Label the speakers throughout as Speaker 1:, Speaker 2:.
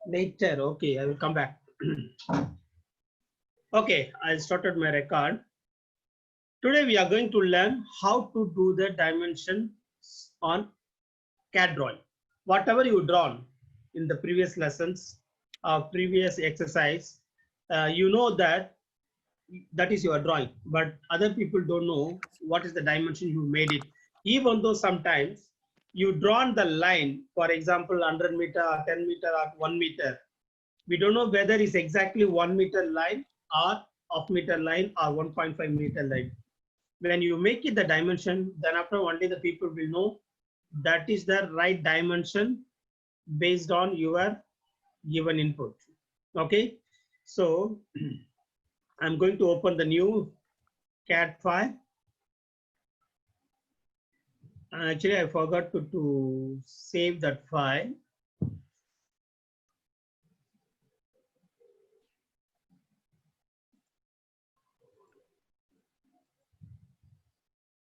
Speaker 1: Later, okay, I will come back. Okay, I started my record. Today we are going to learn how to do the dimension on CAD drawing. Whatever you drawn in the previous lessons, previous exercise, you know that is your drawing, but other people don't know what is the dimension you made it. Even though sometimes you drawn the line, for example, 100 meter or 10 meter or 1 meter, we don't know whether it's exactly 1 meter line or half meter line or 1.5 meter line. When you make it the dimension, then after only the people will know that is the right dimension based on your given input. Okay, so I'm going to open the new CAD file. Actually, I forgot to save that file.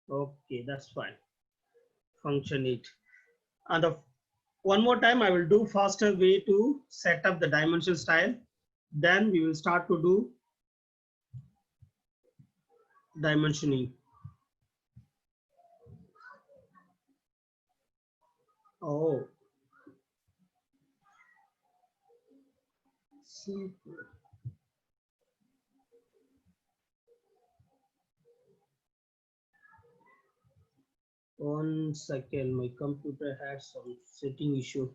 Speaker 1: Okay, that's fine. Function it. And one more time, I will do faster way to set up the dimension style. Then we will start to do dimensioning. Oh, simple. One second, my computer had some setting issue.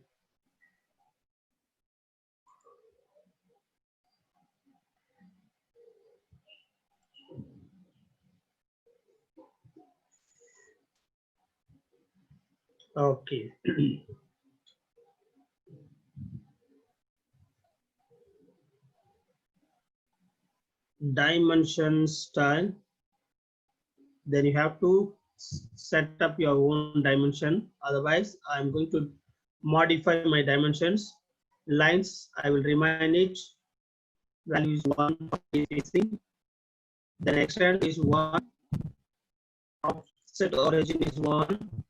Speaker 1: Okay. Dimension style. Then you have to set up your own dimension. Otherwise, I'm going to modify my dimensions. Lines, I will remind it. Value is 1 facing. Then extend is 1. Offset origin is 1.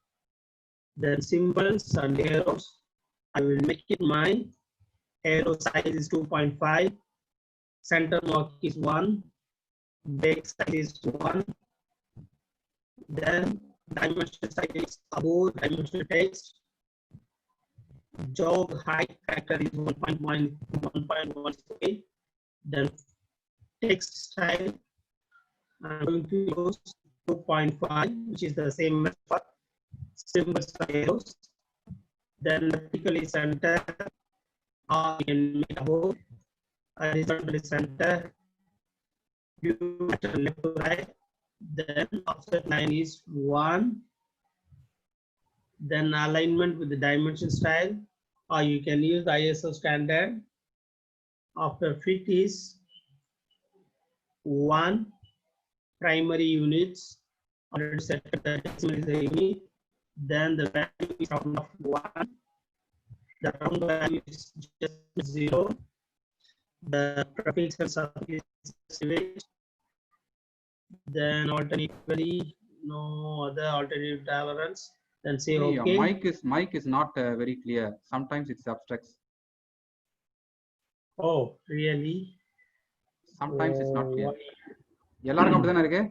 Speaker 1: Then symbols and arrows, I will make it my arrow size is 2.5. Center mark is 1. Base size is 1. Then dimension size is above dimension text. Jog height factor is 1.1. Then text style, I'm going to use 2.5, which is the same as for symbols and arrows. Then vertically center, or you can make above, horizontally center, view left to right. Then offset line is 1. Then alignment with the dimension style, or you can use the ISO standard. After fit is 1. Primary units, already set the decimal is the unit. Then the value is round of 1. The round value is just 0. The prefix and suffix is then alternatively no other alternative tolerance. Then say
Speaker 2: Hey,
Speaker 1: okay.
Speaker 2: Mic is not very clear. Sometimes it's abstracts.
Speaker 1: Oh, really?
Speaker 2: Sometimes it's not clear.
Speaker 1: Why?
Speaker 2: எல்லாருக்கும் அப்படிதானே இருக்கு?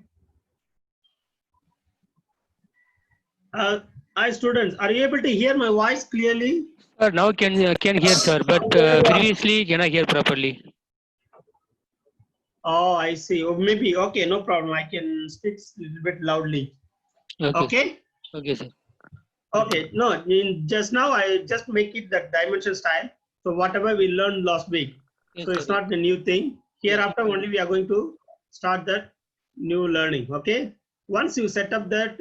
Speaker 1: Hi students, are you able to hear my voice clearly?
Speaker 3: Sir, now can hear, sir, but previously cannot hear properly.
Speaker 1: Oh, I see. Oh, maybe okay, no problem. I can speak a little bit loudly. Okay.
Speaker 3: Okay, sir.
Speaker 1: Okay. No, just now I just make it the dimension style. So whatever we learned last week.
Speaker 3: Yes,
Speaker 1: so it's
Speaker 3: sir.
Speaker 1: not the new thing. Hereafter only we are going to start that new learning. Okay. Once you set up that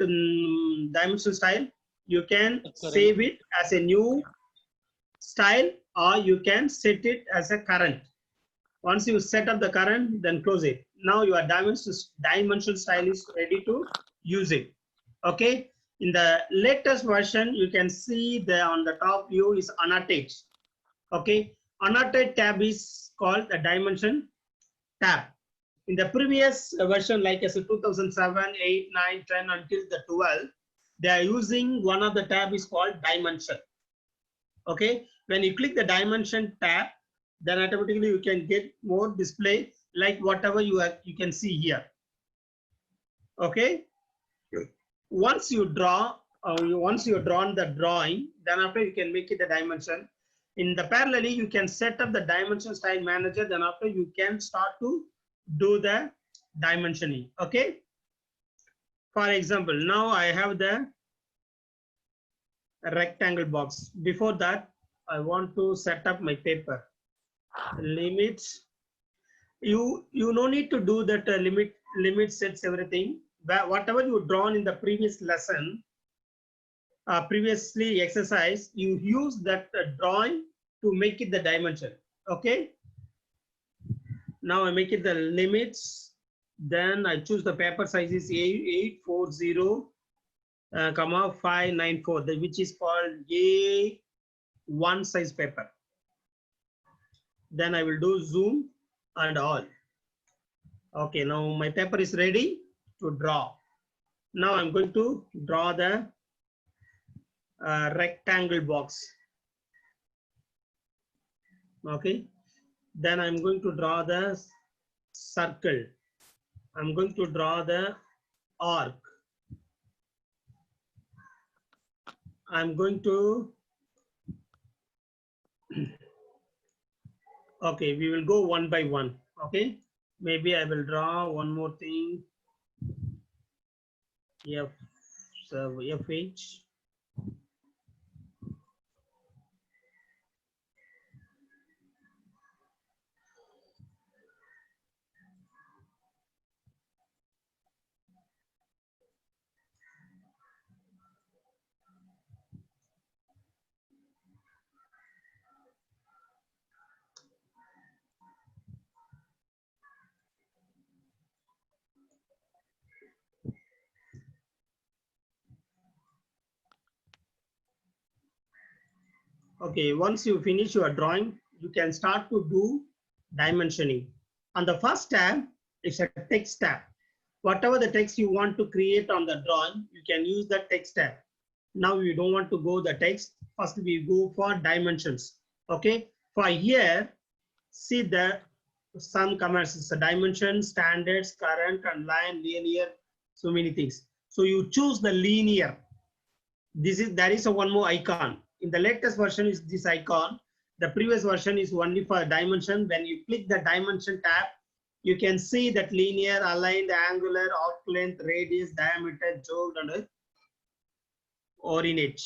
Speaker 1: dimension style, you can save it as a new style, or you can set it as a current. Once you set up the current, then close it. Now your dimension style is ready to use it. Okay. In the latest version, you can see the on the top view is annotate. Okay. Annotate tab is called the dimension tab. In the previous version, like as 2007, 8, 9, 10 until the 12, they are using one of the tab is called dimension. Okay. When you click the dimension tab, then automatically you can get more display like whatever you can see here. Okay. Once you draw, once you drawn the drawing, then after you can make it the dimension. In the parallelly, you can set up the dimension style manager. Then after you can start to do the dimensioning. Okay. For example, now I have the rectangle box. Before that, I want to set up my paper. Limits. You no need to do that limit sets everything. Whatever you drawn in the previous lesson, previously exercise, you use that drawing to make it the dimension. Okay. Now I make it the limits. Then I choose the paper size is 840, 594, which is called A1 size paper. Then I will do zoom and all. Okay, now my paper is ready to draw. Now I'm going to draw the rectangle box. Okay, then I'm going to draw the circle. I'm going to draw the arc. I'm going to, okay, we will go one by one. Okay, maybe I will draw one more thing. FH. Okay, once you finish your drawing, you can start to do dimensioning. On the first tab, it's a text tab. Whatever the text you want to create on the drawing, you can use the text tab. Now we don't want to go the text. First we go for dimensions. Okay, for here, see the some commands. It's a dimension, standards, current, and line, linear, so many things. So you choose the linear. There is a one more icon. In the latest version is this icon. The previous version is only for dimension. When you click the dimension tab, you can see that linear, aligned, angular, arc length, radius, diameter, jolt, and ordinate.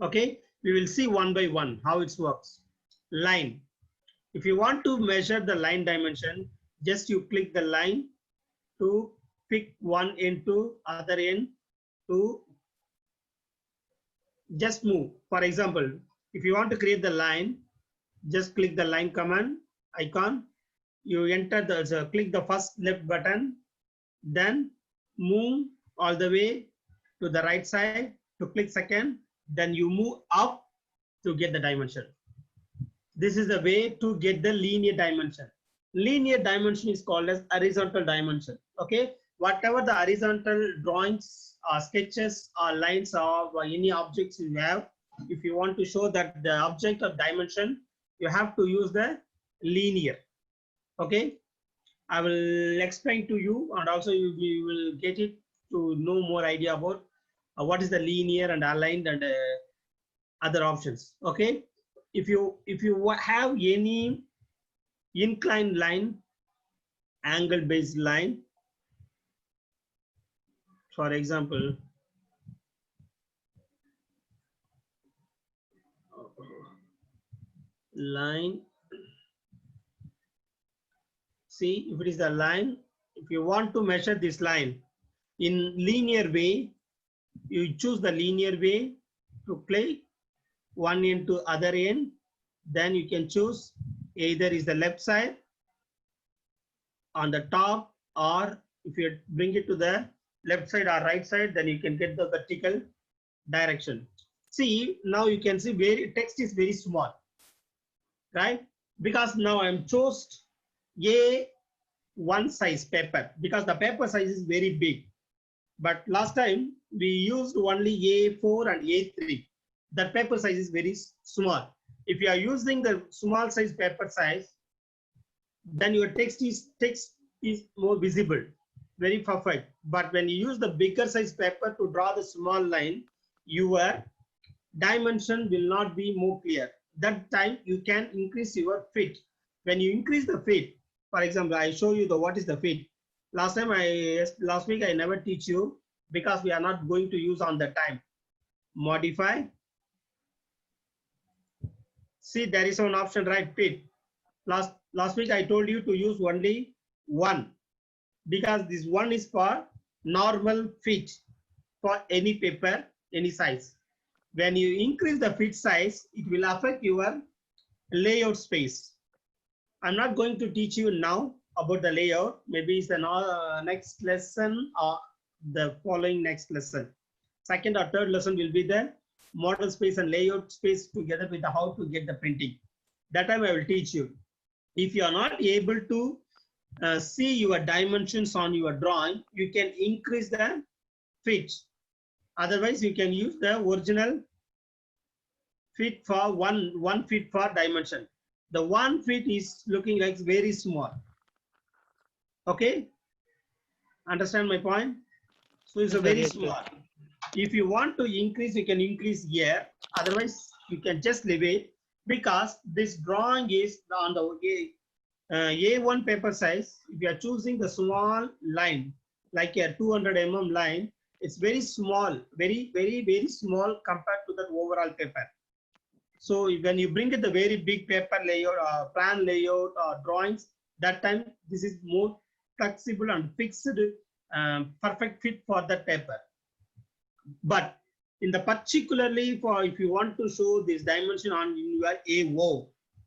Speaker 1: Okay, we will see one by one how it works. Line. If you want to measure the line dimension, just you click the line to pick one end to other end to just move. For example, if you want to create the line, just click the line command icon. You enter the click the first left button, then move all the way to the right side to click second, then you move up to get the dimension. This is the way to get the linear dimension. Linear dimension is called as horizontal dimension. Okay, whatever the horizontal drawings or sketches or lines or any objects you have, if you want to show that the object of dimension, you have to use the linear. Okay, I will explain to you, and also you will get it to know more idea about what is the linear and aligned and other options. Okay, if you have any inclined line, angle based line, for example, line, see if it is the line, if you want to measure this line in linear way, you choose the linear way to click one end to other end, then you can choose either is the left side on the top, or if you bring it to the left side or right side, then you can get the vertical direction. See, now you can see where text is very small, right? Because now I'm chose A1 size paper because the paper size is very big. But last time we used only A4 and A3. The paper size is very small. If you are using the small size paper size, then your text is more visible, very perfect. But when you use the bigger size paper to draw the small line, your dimension will not be more clear. That time you can increase your fit. When you increase the fit, for example, I show you the what is the fit. Last week I never teach you because we are not going to use on the time. Modify. See, there is an option, right? Fit. Last week I told you to use only one, because this one is for normal fit for any paper, any size. When you increase the fit size, it will affect your layout space. I'm not going to teach you now about the layout. Maybe it's the next lesson or the following next lesson. Second or third lesson will be the model space and layout space together with the how to get the printing. That time I will teach you. If you are not able to see your dimensions on your drawing, you can increase the fit. Otherwise, you can use the original fit for one fit for dimension. The 1 feet is looking like very small. Okay, understand my point? So it's a very small. If you want to increase, you can increase here. Otherwise, you can just leave it, because this drawing is on the A1 paper size. If you are choosing the small line, like a 200 mm line, it's very small, very small compared to the overall paper. So when you bring it the very big paper layout, plan layout or drawings, that time this is more flexible and fixed, perfect fit for that paper. But in the particularly for if you want to show this dimension on your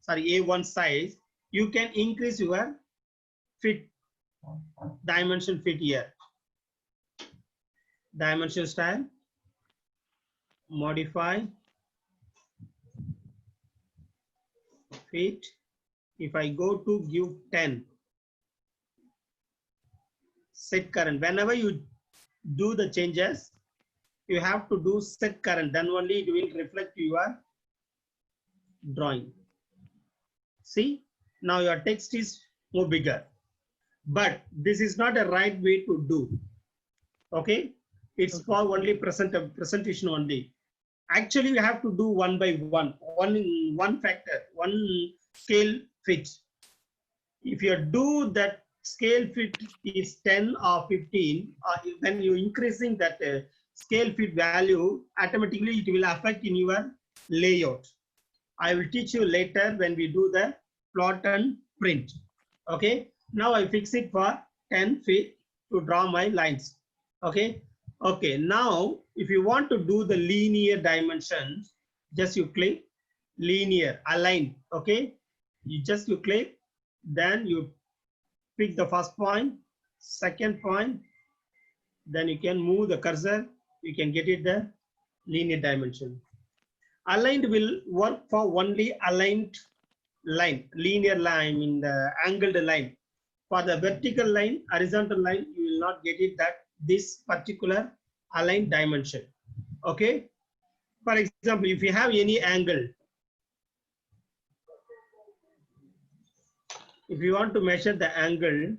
Speaker 1: A1 size, you can increase your fit dimension fit here. Dimension style, modify, fit. If I go to give 10, set current. Whenever you do the changes, you have to do set current, then only it will reflect your drawing. See, now your text is more bigger, but this is not a right way to do. Okay, it's for only presentation only. Actually, we have to do one by one factor, one scale fit. If you do that scale fit is 10 or 15, then you're increasing that scale fit value, automatically it will affect in your layout. I will teach you later when we do the plot and print. Okay, now I fix it for 10 feet to draw my lines. Okay, okay, now if you want to do the linear dimensions, just you click linear, align. Okay, you click, then you pick the first point, second point, then you can move the cursor, you can get it the linear dimension. Aligned will work for only aligned line, linear line, in the angled line. For the vertical line, horizontal line, you will not get it that this particular aligned dimension. Okay, for example, if you have any angle, if you want to measure the angle,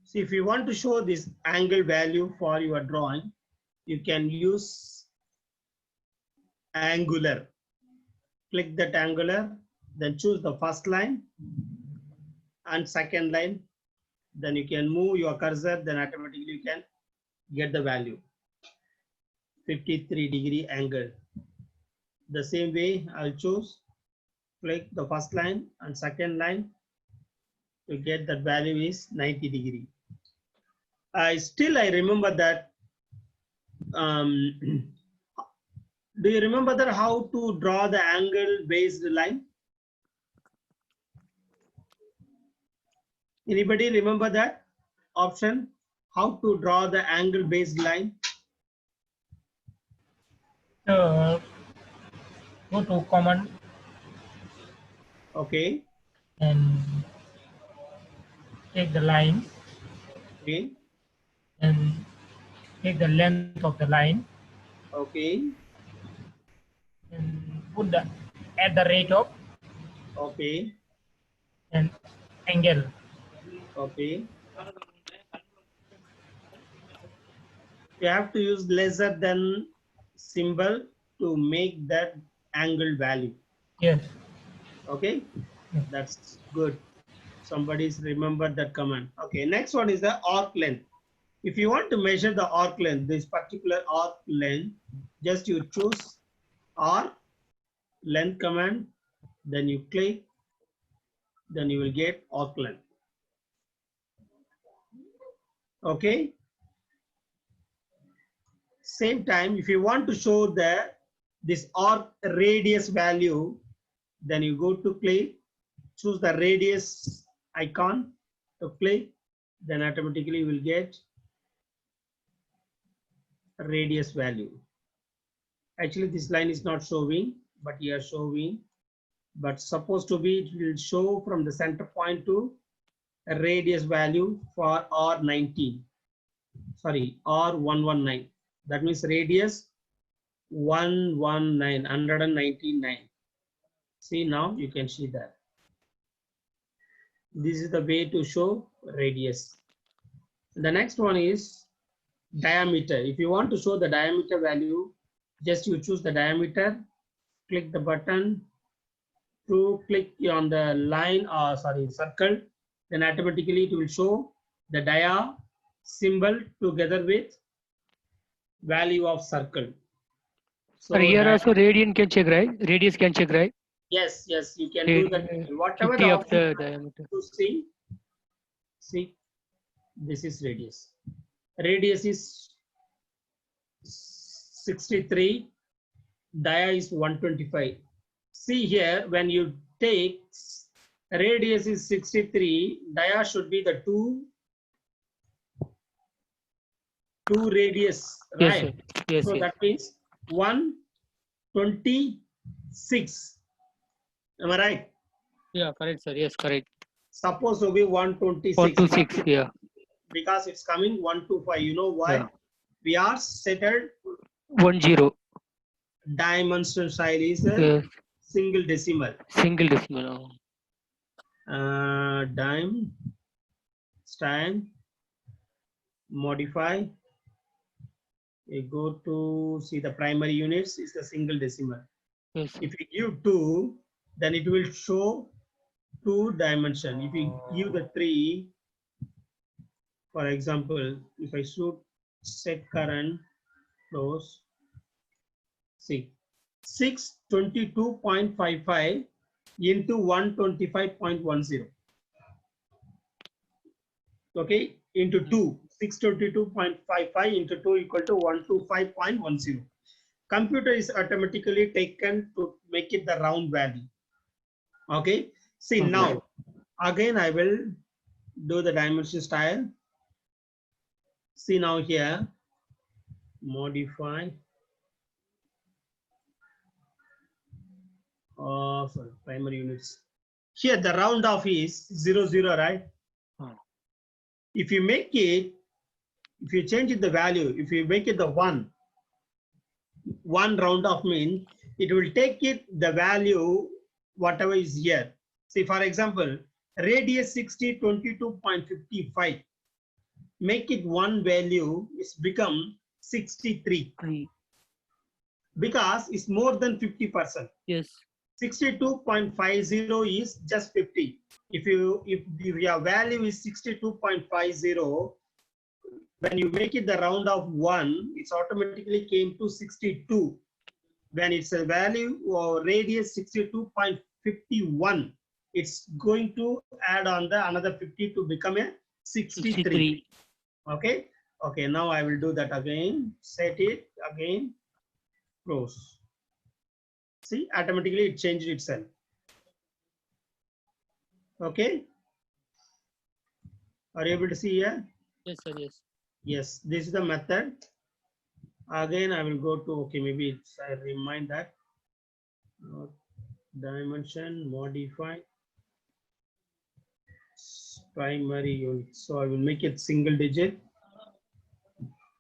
Speaker 1: see, if you want to show this angle value for your drawing, you can use angular. Click that angular, then choose the first line and second line. Then you can move your cursor, then automatically you can get the value. 53-degree angle. The same way I'll choose, click the first line and second line to get that value is 90-degree. I remember that. Do you remember that how to draw the angle based line? Anybody remember that option? How to draw the angle based line?
Speaker 4: Go to command
Speaker 1: Okay.
Speaker 4: and take the line
Speaker 1: Okay.
Speaker 4: and take the length of the line
Speaker 1: Okay.
Speaker 4: and put the at the rate of
Speaker 1: Okay.
Speaker 4: and angle.
Speaker 1: Okay. You have to use lesser than symbol to make that angle value.
Speaker 4: Yes.
Speaker 1: Okay.
Speaker 4: Yes.
Speaker 1: That's good. Somebody's remembered that command. Okay. Next one is the arc length. If you want to measure the arc length, this particular arc length, just you choose arc length command, then you click, then you will get arc length. Okay. Same time, if you want to show the this arc radius value, then you go to click, choose the radius icon to click, then automatically you will get radius value. Actually, this line is not showing, but here showing, but supposed to be, it will show from the center point to a radius value for R19, sorry, R119. That means radius 199. See, now you can see that. This is the way to show radius. The next one is diameter. If you want to show the diameter value, just you choose the diameter, click the button to click on the line or sorry circle, then automatically it will show the dia symbol together with value of circle. So
Speaker 3: Sir, here also radian can check, right? Radius can check, right?
Speaker 1: yes, yes, you can do that. Whatever
Speaker 3: 50
Speaker 1: the
Speaker 3: of
Speaker 1: option
Speaker 3: the diameter.
Speaker 1: to see, this is radius. Radius is 63, dia is 125. See here, when you take radius is 63, dia should be the two radius,
Speaker 3: Yes,
Speaker 1: right?
Speaker 3: sir. Yes,
Speaker 1: So
Speaker 3: yes.
Speaker 1: that means 126. Am I right?
Speaker 3: Yeah, correct, sir. Yes, correct.
Speaker 1: Supposed to be 126.
Speaker 3: 126, yeah.
Speaker 1: Because it's coming 125. You know why?
Speaker 3: Yeah.
Speaker 1: We are settled
Speaker 3: 10.
Speaker 1: dimension style is a
Speaker 3: Yes.
Speaker 1: single decimal.
Speaker 3: Single decimal.
Speaker 1: Dime stand modify. You go to see the primary units is the single decimal.
Speaker 3: Yes, sir.
Speaker 1: If you give 2, then it will show 2 dimension. If you give the 3, for example, if I should set current close, see 622.55 into 125.10. Okay, into 2, 622.55 into 2 equal to 125.10. Computer is automatically taken to make it the round value. Okay, see
Speaker 3: Okay.
Speaker 1: now again I will do the dimension style. See now here, modify sorry, primary units. Here the round off is 0, 0, right? If you make it, if you change it the value, if you make it the 1 round off means it will take it the value whatever is here. See, for example, radius 60, 22.55. Make it 1 value, it's become 63 because it's more than 50%.
Speaker 3: Yes.
Speaker 1: 62.50 is just 50. If your value is 62.50, when you make it the round of 1, it's automatically came to 62. When it's a value or radius 62.51, it's going to add on the another 50 to become a 63. Okay. Okay. Now I will do that again. Set it again. Close. See, automatically it changed itself. Okay. Are you able to see here?
Speaker 3: Yes, sir. Yes.
Speaker 1: Yes. This is the method. Again, I will go to, okay, maybe it's, I remind that dimension, modify primary unit. So I will make it single digit.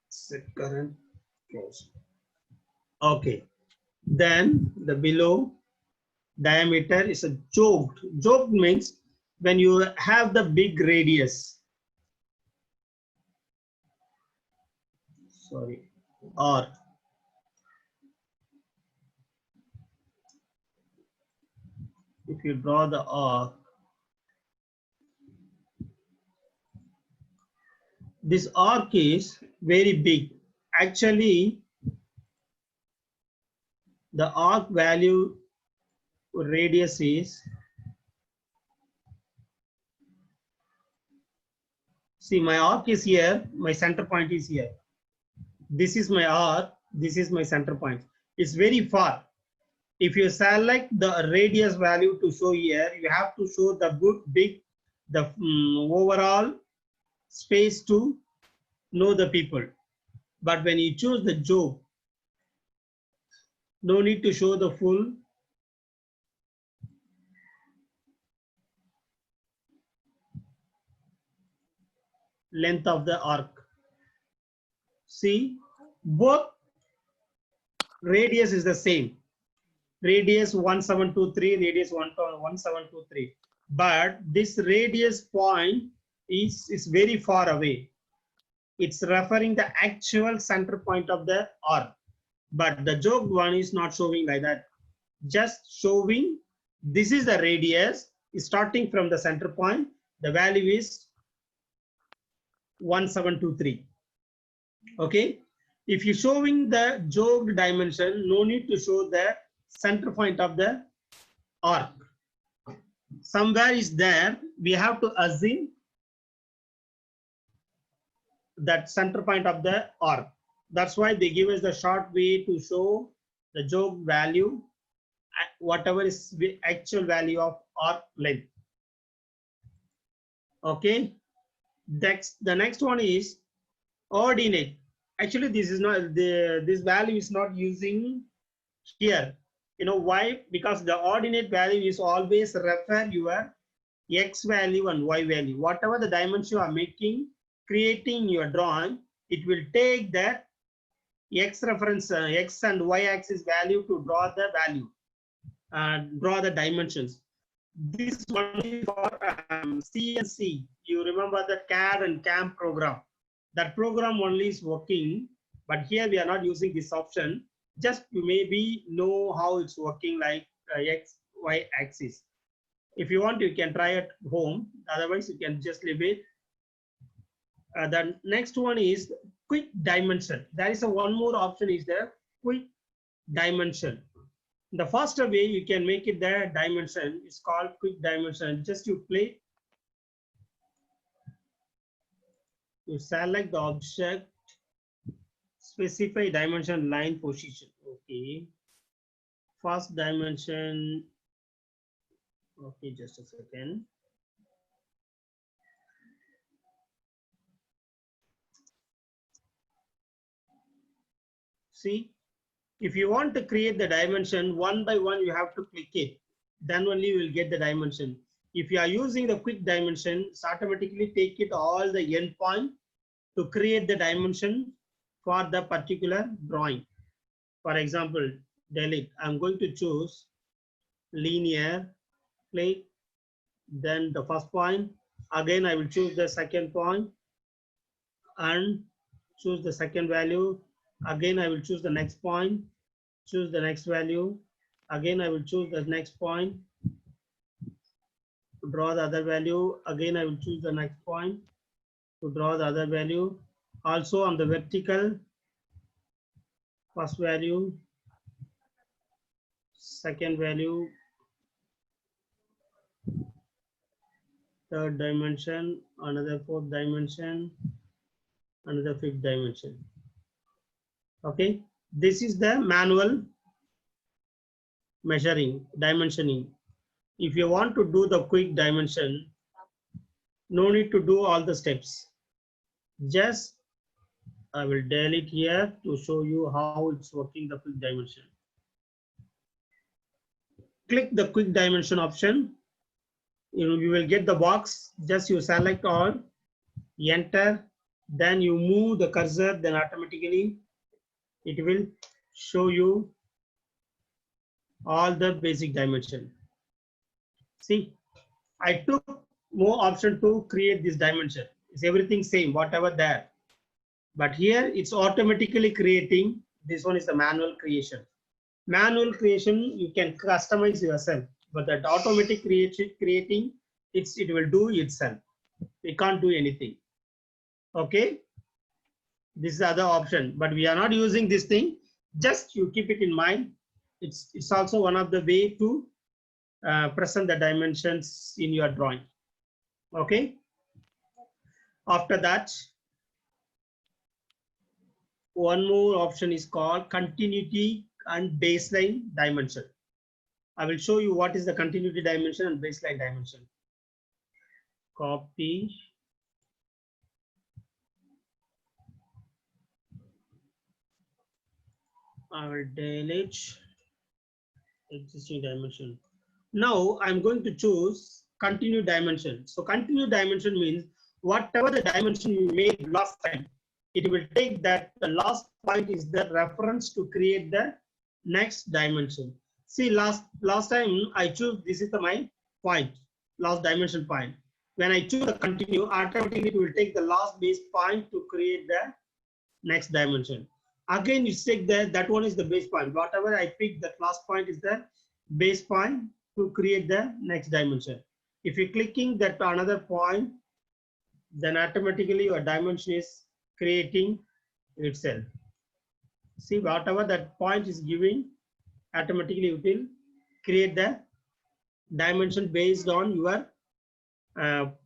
Speaker 1: Set current close. Okay. Then the below diameter is a jogged. Jogged means when you have the big radius. Sorry. Or if you draw the arc, this arc is very big. Actually, the arc value radius is, see, my arc is here, my center point is here. This is my arc, this is my center point. It's very far. If you select the radius value to show here, you have to show the big, the overall space to know the people. But when you choose the jog, no need to show the full length of the arc. See, both radius is the same. Radius 1723, radius 1723. But this radius point is very far away. It's referring the actual center point of the arc. But the jogged one is not showing like that. Just showing this is the radius starting from the center point. The value is 1723. Okay. If you're showing the jogged dimension, no need to show the center point of the arc. Somewhere is there, we have to assume that center point of the arc. That's why they give us the short way to show the jogged value, whatever is the actual value of arc length. Okay. The next one is ordinate. Actually, this is not this value is not using here. You know why? Because the ordinate value is always refer your x value and y value. Whatever the dimension you are making, creating your drawing, it will take that x reference, x and y axis value to draw the value, draw the dimensions. This is only for CNC. You remember the CAD and CAM program. That program only is working, but here we are not using this option. Just you maybe know how it's working, like x, y axis. If you want, you can try at home. Otherwise, you can just leave it. The next one is quick dimension. There is one more option is the quick dimension. The faster way you can make it the dimension is called quick dimension. Just you play. You select the object, specify dimension line position. Okay. First dimension. Okay, just a second. See, if you want to create the dimension one by one, you have to click it. Then only you will get the dimension. If you are using the quick dimension, it's automatically take it all the endpoint to create the dimension for the particular drawing. For example, delete. I'm going to choose linear, click, then the first point. Again, I will choose the second point and choose the second value. Again, I will choose the next point, choose the next value. Again, I will choose the next point, to draw the other value. Again, I will choose the next point to draw the other value. Also on the vertical, first value, second value, third dimension, another fourth dimension, another fifth dimension. Okay, this is the manual measuring, dimensioning. If you want to do the quick dimension, no need to do all the steps. Just I will delete here to show you how it's working the quick dimension. Click the quick dimension option. You will get the box. Just you select all, enter, then you move the cursor, then automatically it will show you all the basic dimension. See, I took more option to create this dimension. It's everything same, whatever there. But here it's automatically creating. This one is the manual creation. Manual creation, you can customize yourself, but that automatic creating, it will do itself. We can't do anything. Okay. This is the other option, but we are not using this thing. Just you keep it in mind. It's also one of the way to present the dimensions in your drawing. Okay. After that, one more option is called continuity and baseline dimension. I will show you what is the continuity dimension and baseline dimension. Copy. I will delete existing dimension. Now I'm going to choose continue dimension. So continue dimension means whatever the dimension you made last time, it will take that the last point is the reference to create the next dimension. See, last time I choose this is my point, last dimension point. When I choose the continue, automatically it will take the last base point to create the next dimension. Again, you take that one is the base point. Whatever I pick, that last point is the base point to create the next dimension. If you're clicking that another point, then automatically your dimension is creating itself. See, whatever that point is giving, automatically it will create the dimension based on your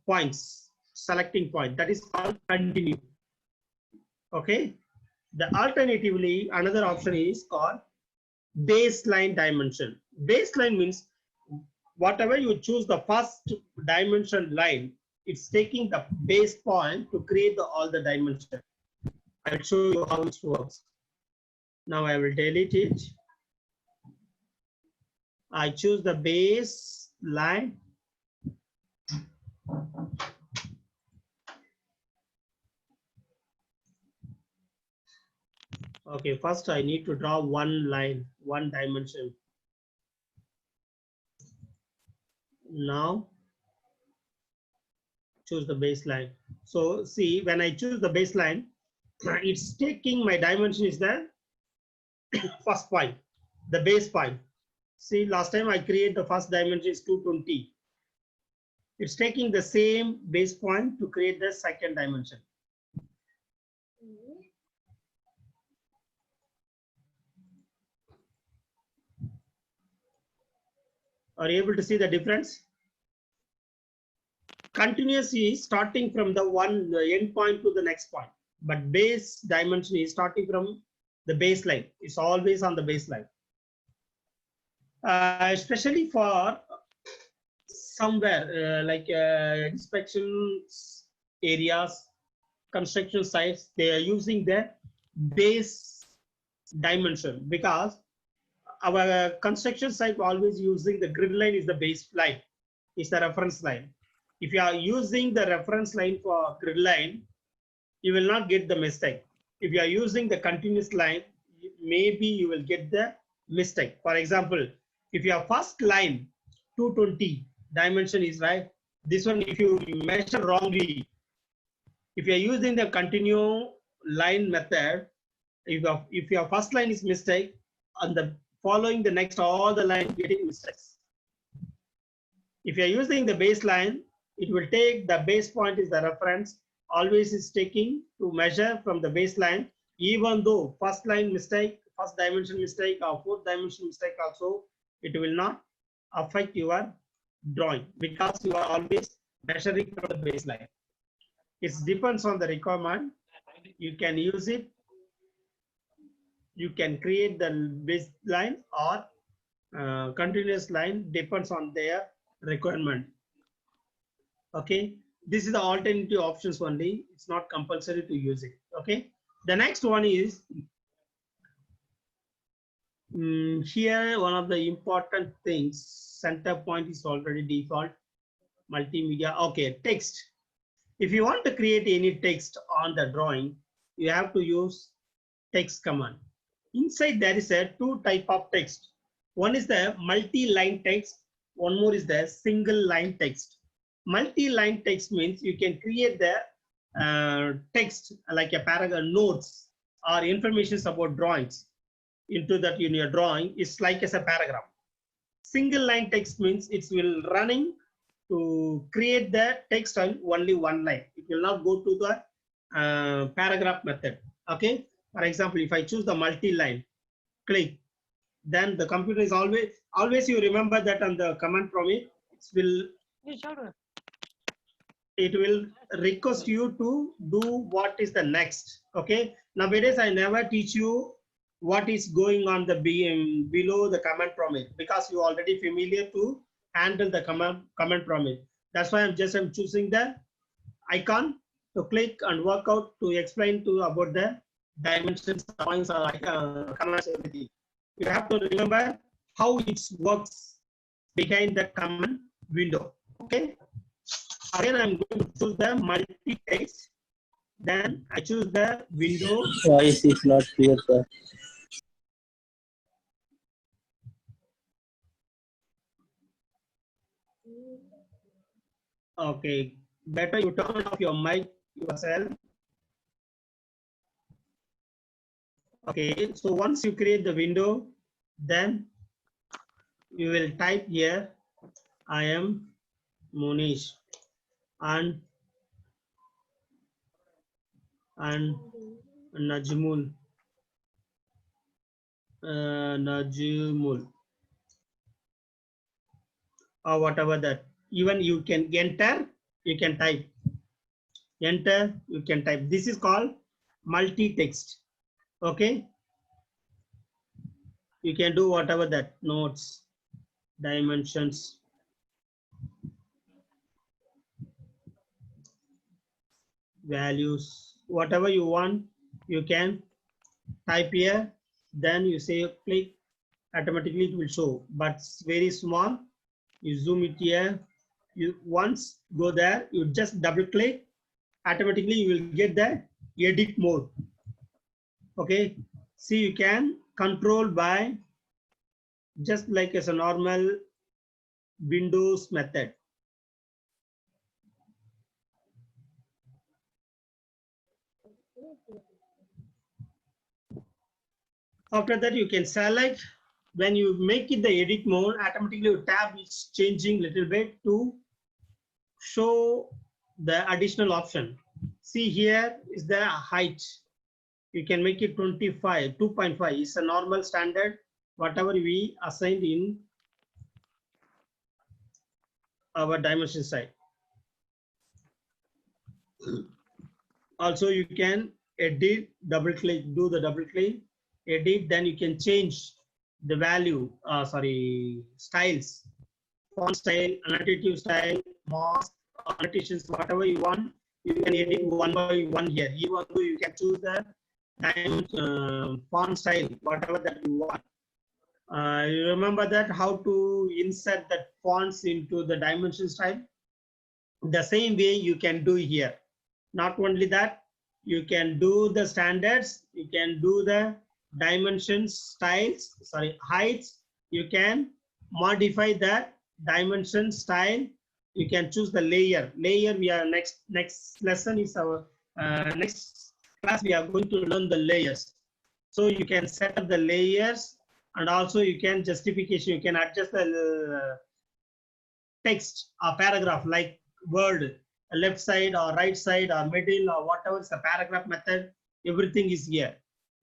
Speaker 1: points, selecting point. That is called continue. Okay. The alternatively, another option is called baseline dimension. Baseline means whatever you choose the first dimension line, it's taking the base point to create all the dimension. I'll show you how it works. Now I will delete it. I choose the base line. Okay, first I need to draw one line, one dimension. Now choose the baseline. So see, when I choose the baseline, it's taking my dimension is the first point, the base point. See, last time I create the first dimension is 220. It's taking the same base point to create the second dimension. Are you able to see the difference? Continuous is starting from the end point to the next point, but base dimension is starting from the baseline. It's always on the baseline. Especially for somewhere like inspection areas, construction sites, they are using the base dimension because our construction site always using the grid line is the base line, is the reference line. If you are using the reference line for grid line, you will not get the mistake. If you are using the continuous line, maybe you will get the mistake. For example, if your first line 220 dimension is right, this one if you measure wrongly, if you are using the continue line method, if your first line is mistake, and the following the next all the line getting mistakes. If you are using the baseline, it will take the base point is the reference, always is taking to measure from the baseline, even though first line mistake, first dimension mistake or fourth dimension mistake also, it will not affect your drawing because you are always measuring from the baseline. It depends on the requirement. You can use it. You can create the baseline or continuous line, depends on their requirement. Okay, this is the alternative options only. It's not compulsory to use it. Okay, The next one is here one of the important things. Center point is already default. Multimedia. Okay, text. If you want to create any text on the drawing, you have to use text command. Inside there is a two type of text. One is the multi-line text. One more is the single line text. Multi-line text means you can create the text like a paragraph, notes or information about drawings into that in your drawing. It's like as a paragraph. Single line text means it will running to create the text on only one line. It will not go to the paragraph method. Okay. For example, if I choose the multi-line, click, then the computer is always you remember that on the command prompt, it will request you to do what is the next. Okay. Nowadays, I never teach you what is going on the below the command prompt because you already familiar to handle the command prompt. That's why I'm choosing the icon to click and work out to explain to about the dimensions, points, or commands, everything. You have to remember how it works behind the command window. Okay. Again, I'm going to choose the multi-text. Then I choose the window.
Speaker 5: Voice is not clear, sir.
Speaker 1: Okay, better you turn off your mic yourself. Okay, so once you create the window, then you will type here, I am Monish and Najmul. Najmul or whatever that. Even you can enter, you can type. Enter, you can type. This is called multi-text. Okay. You can do whatever that, notes, dimensions. Values, whatever you want, you can type here. Then you say click, automatically it will show, but it's very small. You zoom it here. You once go there, you just double click, automatically you will get the edit mode. Okay. See, you can control by just like as a normal Windows method. After that, you can select. When you make it the edit mode, automatically your tab is changing little bit to show the additional option. See, here is the height. You can make it 25, 2.5 is a normal standard, whatever we assigned in our dimension side. Also, you can edit, double click, do the double click, edit, then you can change the value, styles, font style, annotative style, mask, annotations, whatever you want, you can edit one by one here. Even though you can choose the font style, whatever that you want. You remember that how to insert that fonts into the dimension style? The same way you can do here. Not only that, you can do the standards, you can do the dimensions, styles, heights. You can modify the dimension style. You can choose the layer. We are next lesson is our next class. We are going to learn the layers. So you can set up the layers, and also you can justification. You can adjust the text or paragraph like word, left side or right side or middle or whatever is the paragraph method. Everything is here.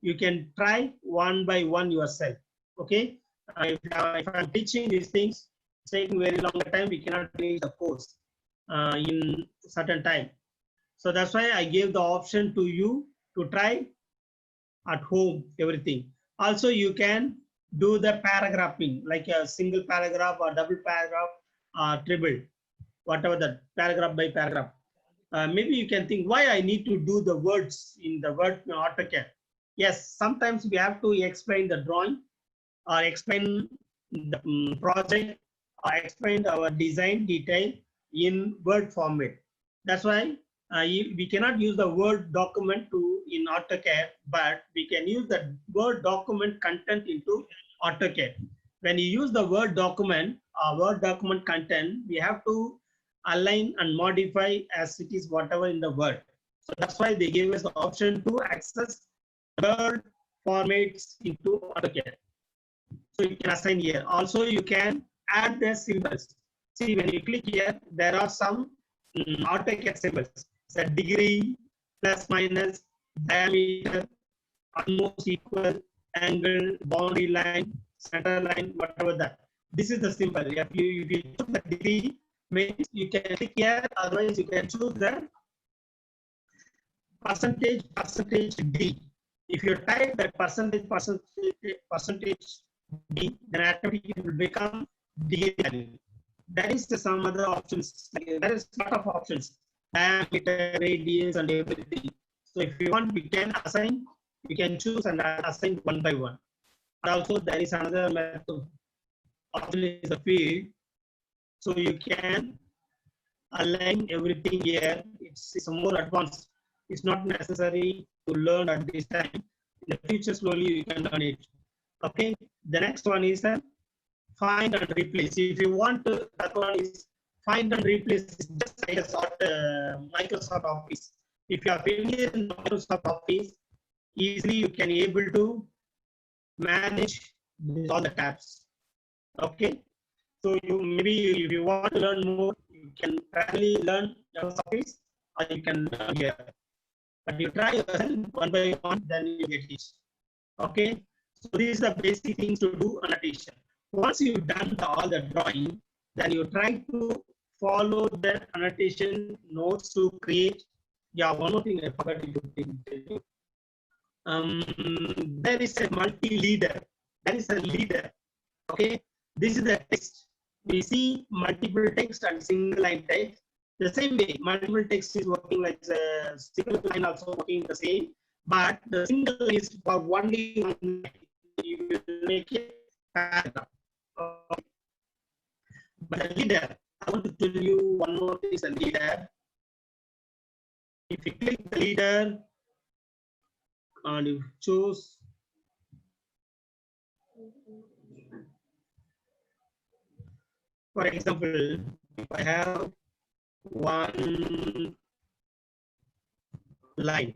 Speaker 1: You can try one by one yourself. Okay. If I'm teaching these things, it's taking very long time. We cannot finish the course in certain time. So that's why I gave the option to you to try at home everything. Also, you can do the paragraphing like a single paragraph or double paragraph or triple, whatever that paragraph by paragraph. maybe you can think why I need to do the words in the word AutoCAD. Yes, sometimes we have to explain the drawing or explain the project or explain our design detail in Word format. That's why we cannot use the Word document in AutoCAD, but we can use the Word document content into AutoCAD. When you use the Word document content, we have to align and modify as it is whatever in the Word. So that's why they gave us the option to access Word formats into AutoCAD. So you can assign here. Also, you can add the symbols. See, when you click here, there are some AutoCAD symbols. So degree, plus minus, diameter, almost equal, angle, boundary line, center line, whatever that. This is the symbol. If you choose the degree, means you can click here. Otherwise, you can choose the percentage D. If you type that percentage D, then automatically it will become degree. There is some other options. There is a lot of options, diameter, radius, and everything. So if you want, we can assign. You can choose and assign one by one. And also there is another method. Option is a field, so you can align everything here. It's more advanced. It's not necessary to learn at this time. In the future, slowly you can learn it. Okay. The next one is find and replace. If you want to, that one is find and replace. It's just like a Microsoft Office. If you are familiar in Microsoft Office, easily you can able to manage all the tabs. Okay. So you maybe if you want to learn more, you can probably learn Microsoft Office, or you can learn here. But you try one by one, then you get it. Okay. So these are the basic things to do annotation. Once you've done all the drawing, then you try to follow the annotation notes to create. Yeah, one more thing I forgot to tell you. There is a multi-leader. There is a leader. Okay, this is the text. We see multiple text and single line text. The same way, multiple text is working like a single line also working the same, but the single line is for only one line. You will make it paragraph. Okay. But the leader, I want to tell you one more thing is a leader. If you click the leader and you choose for example, if I have one line,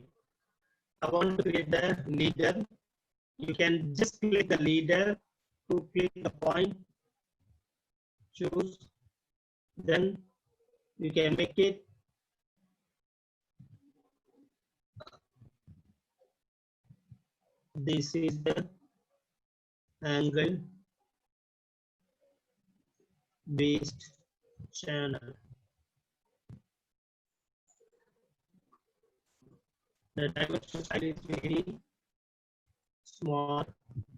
Speaker 1: I want to create the leader. You can just click the leader to click the point, choose, then you can make it this is the angle based channel. The dimension size is very small.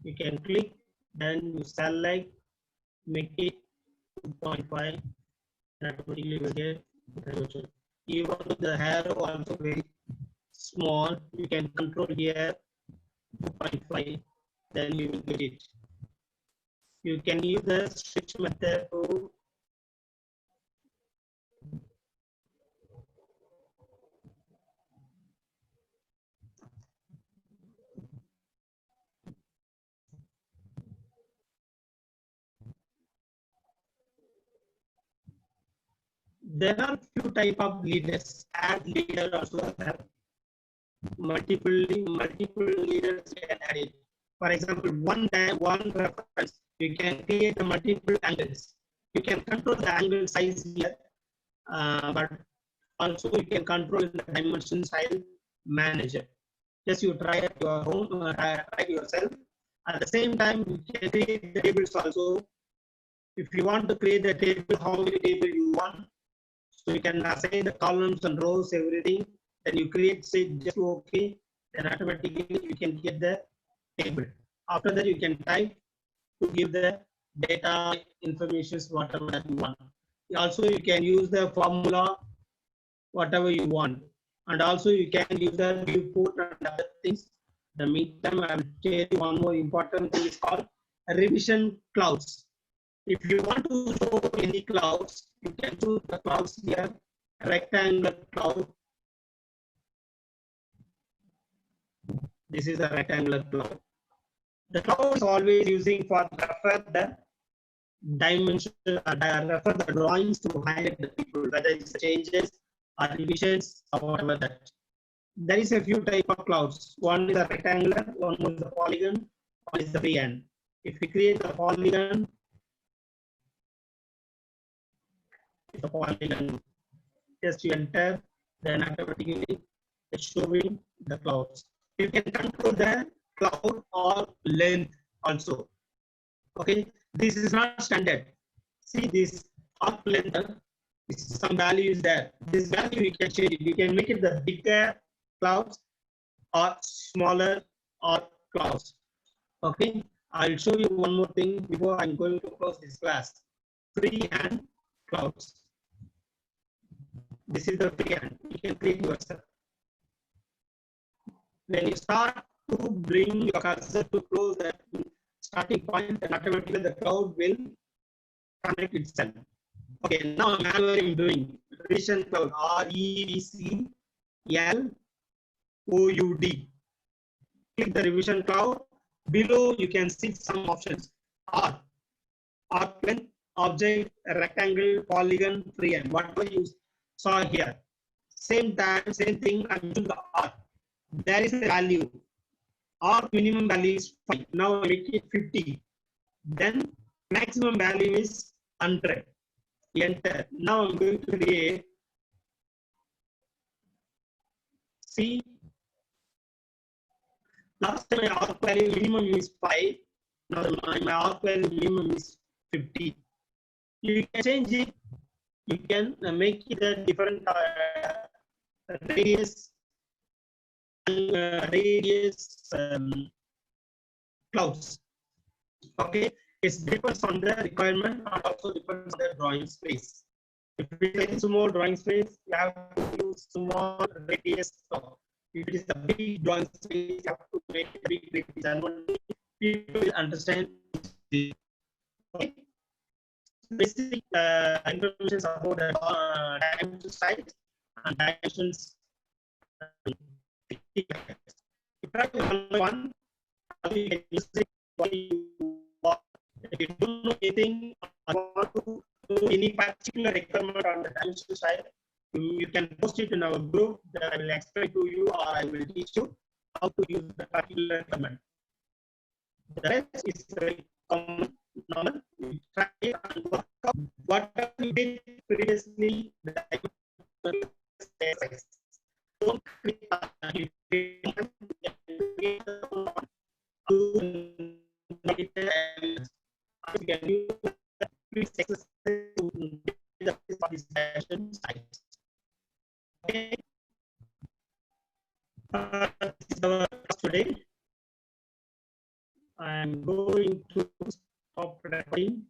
Speaker 1: You can click, then you select, make it 2.5, and automatically will get dimension. Even the arrow also very small, you can control here 2.5, then you will get it. You can use the switch method to there are few type of leaders. Add leader also have multiple leaders can add it. For example, one reference, you can create a multiple angles. You can control the angle size here, but also you can control the dimension style manager. Just you try at your home, try yourself. At the same time, you can create the tables also. If you want to create the table, how many table you want, so you can assign the columns and rows, everything. Then you create, say, just OK. Then automatically you can get the table. After that, you can type to give the data information, whatever that you want. Also, you can use the formula whatever you want. And also you can use the viewport and other things. The meantime, I will tell you one more important thing is called revision clouds. If you want to show any clouds, you can choose the clouds here, rectangular cloud. This is a rectangular cloud. The cloud is always using for refer the dimension, refer the drawings to highlight the people, whether it's changes or revisions or whatever that. There is a few type of clouds. One is a rectangular, one is the polygon, one is the freehand. If we create a polygon, just you enter, then automatically it's showing the clouds. You can control the cloud or length also. Okay, this is not standard. See this arc length, some value is there. This value you can change it. You can make it the bigger clouds or smaller or clouds. Okay, I'll show you one more thing before I'm going to close this class. Freehand clouds. This is the freehand. You can create yourself. When you start to bring your cursor to close that starting point, then automatically the cloud will connect itself. Okay, now I'm doing revision cloud, REVCLOUD. Click the revision cloud. Below you can see some options. Arc length, object, rectangle, polygon, freehand. Whatever you saw here. Same time, same thing. I'm using the arc. There is a value. Arc minimum value is 5. Now I make it 50. Then maximum value is 100. Enter. Now I'm going to create. See, last time my arc value minimum is 5. Now my arc value minimum is 50. You can change it. You can make it a different radius. Clouds. Okay, it depends on the requirement and also depends on the drawing space. If it is small drawing space, you have to use small radius. If it is a big drawing space, you have to make a big radius. And only people will understand this. Okay. Basic information about the dimension size and dimensions. If you don't know anything, I want to do any particular requirement on the dimension side, you can post it in our group that I will explain to you, or I will teach you how to use the particular requirement. The rest is very common, normal. You try and work out whatever you did previously. Don't create okay. This is our class today. I'm going to stop recording.